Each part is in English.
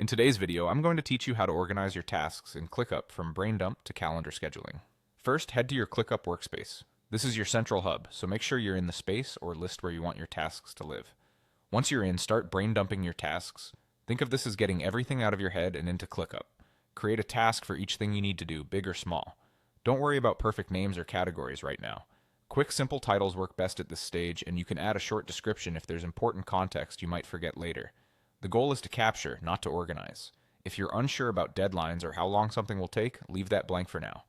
In today's video, I'm going to teach you how to organize your tasks in ClickUp from brain dump to calendar scheduling. First, head to your ClickUp workspace. This is your central hub, so make sure you're in the space or list where you want your tasks to live. Once you're in, start brain dumping your tasks. Think of this as getting everything out of your head and into ClickUp. Create a task for each thing you need to do, big or small. Don't worry about perfect names or categories right now. Quick, simple titles work best at this stage, and you can add a short description if there's important context you might forget later. The goal is to capture, not to organize. If you're unsure about deadlines or how long something will take, leave that blank for now.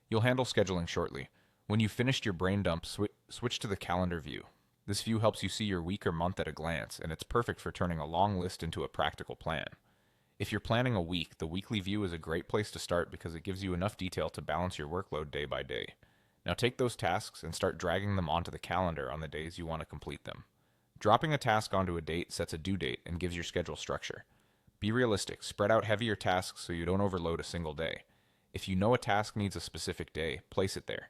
You'll handle scheduling shortly. When you've finished your brain dump, switch to the calendar view. This view helps you see your week or month at a glance, and it's perfect for turning a long list into a practical plan. If you're planning a week, the weekly view is a great place to start because it gives you enough detail to balance your workload day by day. Now take those tasks and start dragging them onto the calendar on the days you want to complete them. Dropping a task onto a date sets a due date and gives your schedule structure. Be realistic, spread out heavier tasks so you don't overload a single day. If you know a task needs a specific day, place it there.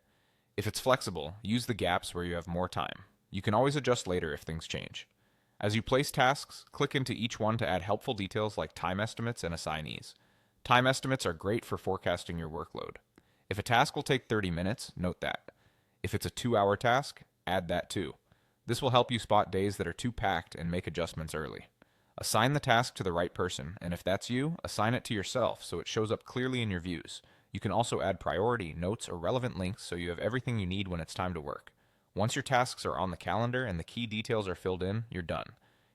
If it's flexible, use the gaps where you have more time. You can always adjust later if things change. As you place tasks, click into each one to add helpful details like time estimates and assignees. Time estimates are great for forecasting your workload. If a task will take 30 minutes, note that. If it's a 2-hour task, add that too. This will help you spot days that are too packed and make adjustments early. Assign the task to the right person, and if that's you, assign it to yourself so it shows up clearly in your views. You can also add priority, notes, or relevant links so you have everything you need when it's time to work. Once your tasks are on the calendar and the key details are filled in, you're done.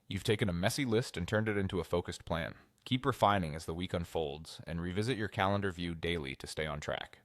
You've taken a messy list and turned it into a focused plan. Keep refining as the week unfolds, and revisit your calendar view daily to stay on track.